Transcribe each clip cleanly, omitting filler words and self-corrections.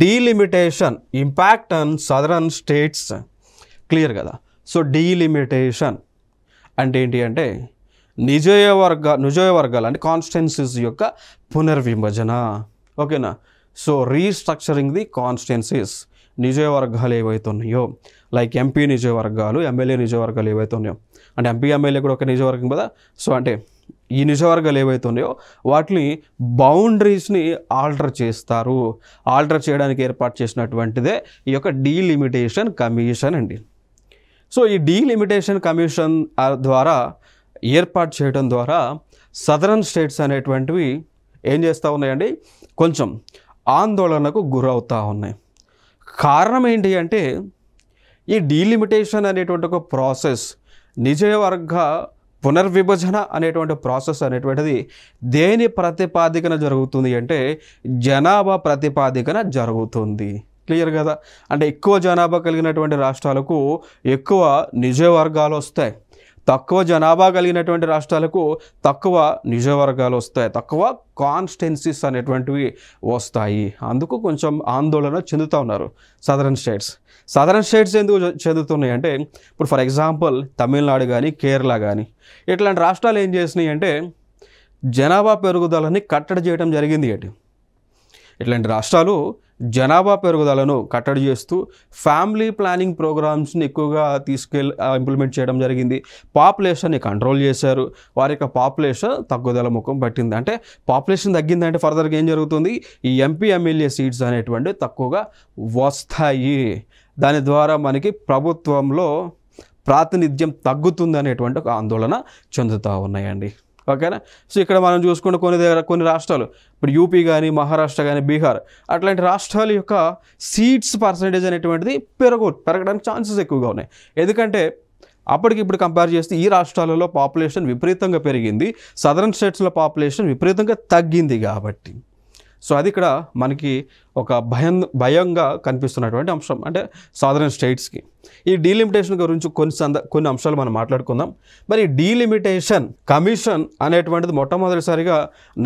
Delimitation impact on southern states. Clear కదా. So delimitation అంటే ఏంటి అంటే నియోజకవర్గాలు అంటే కాన్స్టిట్యున్సీస్ యొక్క పునర్విభజన. ఓకేనా. So restructuring the constituencies. నియోజకవర్గాలు ఏవైతే ఉన్నాయో లైక్ ఎంపీ నియోజకవర్గాలు, ఎమ్మెల్యే నియోజకవర్గాలు ఏవైతే ఉన్నాయో, అంటే ఎంపీ ఎమ్మెల్యే కూడా ఒక నియోజకవర్గం కదా. సో అంటే ఈ నియోజకవర్గాలు ఏవైతే ఉన్నాయో వాటిని బౌండరీస్ని ఆల్టర్ చేస్తారు. ఆల్టర్ చేయడానికి ఏర్పాటు చేసినటువంటిదే ఈ యొక్క డీలిమిటేషన్ కమిషన్ అండి. సో ఈ డీలిమిటేషన్ కమిషన్ ద్వారా ఏర్పాటు చేయడం ద్వారా సదరన్ స్టేట్స్ అనేటువంటివి ఏం చేస్తూ ఉన్నాయండి, కొంచెం ఆందోళనకు గురవుతూ ఉన్నాయి. కారణం ఏంటి అంటే ఈ డీలిమిటేషన్ అనేటువంటి ఒక ప్రాసెస్, నియోజకవర్గ పునర్విభజన అనేటువంటి ప్రాసెస్ అనేటువంటిది దేని ప్రతిపాదికన జరుగుతుంది అంటే జనాభా ప్రతిపాదికన జరుగుతుంది. క్లియర్ కదా. అంటే ఎక్కువ జనాభా కలిగినటువంటి రాష్ట్రాలకు ఎక్కువ నియోజకవర్గాలు వస్తాయి, తక్కువ జనాభా కలిగినటువంటి రాష్ట్రాలకు తక్కువ నియోజకవర్గాలు వస్తాయి, తక్కువ కాన్స్టిట్యున్సీస్ అనేటువంటివి వస్తాయి. అందుకు కొంచెం ఆందోళన చెందుతూ ఉన్నారు సదరన్ స్టేట్స్. సదరన్ స్టేట్స్ ఎందుకు చెందుతున్నాయి అంటే ఇప్పుడు ఫర్ ఎగ్జాంపుల్ తమిళనాడు కానీ కేరళ కానీ ఇట్లాంటి రాష్ట్రాలు ఏం చేసినాయి అంటే జనాభా పెరుగుదలని కట్టడి చేయడం జరిగింది. ఇట్లాంటి రాష్ట్రాలు జనాభా పెరుగుదలను కట్టడి చేస్తూ ఫ్యామిలీ ప్లానింగ్ ప్రోగ్రామ్స్ని ఎక్కువగా ఇంప్లిమెంట్ చేయడం జరిగింది. పాపులేషన్ని కంట్రోల్ చేశారు. వారి యొక్క పాపులేషన్ తగ్గుదల ముఖం పట్టింది. అంటే పాపులేషన్ తగ్గిందంటే ఫర్దర్గా ఏం జరుగుతుంది, ఈ ఎంపీ ఎమ్మెల్యే సీట్స్ అనేటువంటి తక్కువగా వస్తాయి. దాని ద్వారా మనకి ప్రభుత్వంలో ప్రాతినిధ్యం తగ్గుతుంది అనేటువంటి ఒక ఆందోళన చెందుతూ ఉన్నాయండి. ఓకేనా. సో ఇక్కడ మనం చూసుకుంటే కొన్ని రాష్ట్రాలు ఇప్పుడు యూపీ కానీ మహారాష్ట్ర కానీ బీహార్ అట్లాంటి రాష్ట్రాల యొక్క సీట్స్ పర్సంటేజ్ అనేటువంటిది పెరగడానికి ఛాన్సెస్ ఎక్కువగా ఉన్నాయి. ఎందుకంటే అప్పటికిప్పుడు కంపేర్ చేస్తే ఈ రాష్ట్రాలలో పాపులేషన్ విపరీతంగా పెరిగింది, సదరన్ స్టేట్స్లో పాపులేషన్ విపరీతంగా తగ్గింది కాబట్టి. సో అది ఇక్కడ మనకి ఒక భయంగా కనిపిస్తున్నటువంటి అంశం అంటే సదరన్ స్టేట్స్కి. ఈ డీలిమిటేషన్ గురించి కొన్ని అంశాలు మనం మాట్లాడుకుందాం. మరి డీలిమిటేషన్ కమిషన్ అనేటువంటిది మొట్టమొదటిసారిగా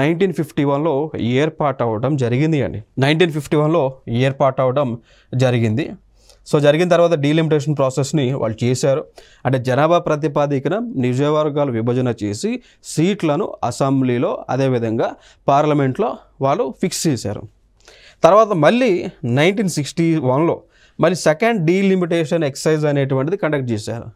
1951లో ఏర్పాటు అవ్వడం జరిగింది అండి. 1951లో ఏర్పాటు అవ్వడం జరిగింది. సో జరిగిన తర్వాత డీలిమిటేషన్ ప్రాసెస్ని వాళ్ళు చేశారు. అంటే జనాభా ప్రతిపాదికన నియోజకవర్గాలు విభజన చేసి సీట్లను అసెంబ్లీలో అదేవిధంగా పార్లమెంట్లో వాళ్ళు ఫిక్స్ చేశారు. తర్వాత మళ్ళీ 1961లో మళ్ళీ సెకండ్ డీలిమిటేషన్ ఎక్సర్సైజ్ అనేటువంటిది కండక్ట్ చేశారు.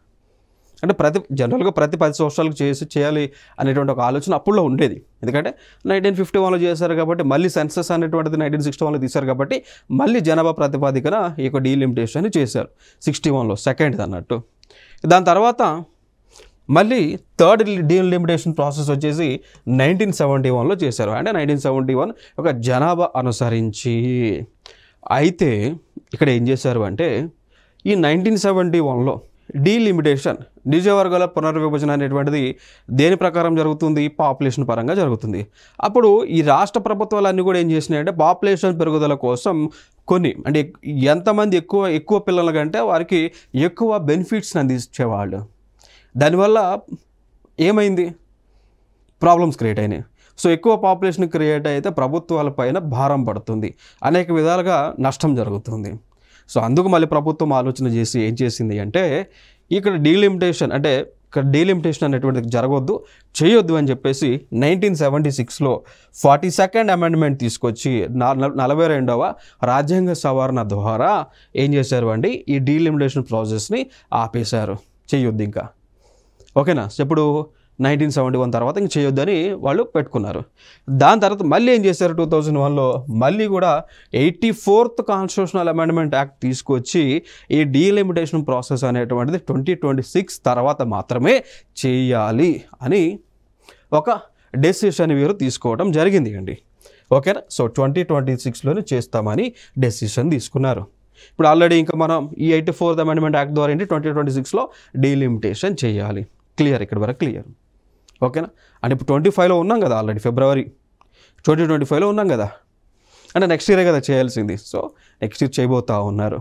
అంటే జనరల్గా ప్రతి 10 సంవత్సరాలకు చేయాలి అనేటువంటి ఒక ఆలోచన అప్పుడులో ఉండేది. ఎందుకంటే 1951లో చేశారు కాబట్టి మళ్ళీ సెన్సస్ అనేటువంటిది 1961లో తీశారు కాబట్టి మళ్ళీ జనాభా ప్రతిపాదికన ఈ యొక్క డీలిమిటేషన్ చేశారు 61లో సెకండ్ అన్నట్టు. దాని తర్వాత మళ్ళీ థర్డ్ డీలిమిటేషన్ ప్రాసెస్ వచ్చేసి 1971లో చేశారు. అంటే 1971 ఒక జనాభా అనుసరించి. అయితే ఇక్కడ ఏం చేశారు అంటే ఈ 1971లో డీలిమిటేషన్ నియోజకవర్గాల పునర్విభజన అనేటువంటిది దేని ప్రకారం జరుగుతుంది, పాపులేషన్ పరంగా జరుగుతుంది. అప్పుడు ఈ రాష్ట్ర ప్రభుత్వాలన్నీ కూడా ఏం చేసినాయంటే పాపులేషన్ పెరుగుదల కోసం కొన్ని అంటే ఎంతమంది ఎక్కువ పిల్లల కంటే వారికి ఎక్కువ బెనిఫిట్స్ని అందించేవాళ్ళు. దానివల్ల ఏమైంది, ప్రాబ్లమ్స్ క్రియేట్ అయినాయి. సో ఎక్కువ పాపులేషన్ క్రియేట్ అయితే ప్రభుత్వాలపైన భారం పడుతుంది, అనేక విధాలుగా నష్టం జరుగుతుంది. సో అందుకు మళ్ళీ ప్రభుత్వం ఆలోచన చేసి ఏం చేసింది అంటే ఇక్కడ డీలిమిటేషన్ అనేటువంటిది చేయొద్దు అని చెప్పేసి 1976లో 42nd అమెండ్మెంట్ తీసుకొచ్చి 42వ రాజ్యాంగ సవరణ ద్వారా ఏం చేశారు అండి, ఈ డీలిమిటేషన్ ప్రాసెస్ని ఆపేశారు. చేయొద్దు ఇంకా. ఓకేనా. ఇప్పుడు 1971 తర్వాత ఇంక చేయొద్దని వాళ్ళు పెట్టుకున్నారు. దాని తర్వాత మళ్ళీ ఏం చేశారు 2001లో మళ్ళీ కూడా 84th కాన్స్టిట్యూషనల్ అమెండ్మెంట్ యాక్ట్ తీసుకొచ్చి ఈ డీలిమిటేషన్ ప్రాసెస్ అనేటువంటిది 2026 తర్వాత మాత్రమే చేయాలి అని ఒక డెసిషన్ వీరు తీసుకోవడం జరిగింది అండి. ఓకేనా. సో 2026లోనే చేస్తామని డెసిషన్ తీసుకున్నారు. ఇప్పుడు ఆల్రెడీ ఇంకా మనం ఈ 84th అమెండ్మెంట్ యాక్ట్ ద్వారా ఏంటి 2026లో డీలిమిటేషన్ చేయాలి. క్లియర్, ఇక్కడ వరకు క్లియర్. ఓకేనా. అంటే ఇప్పుడు 25లో ఉన్నాం కదా, ఆల్రెడీ ఫిబ్రవరి 2025లో ఉన్నాం కదా, అంటే నెక్స్ట్ ఇయరే కదా చేయాల్సింది. సో నెక్స్ట్ ఇయర్ చేయబోతూ ఉన్నారు.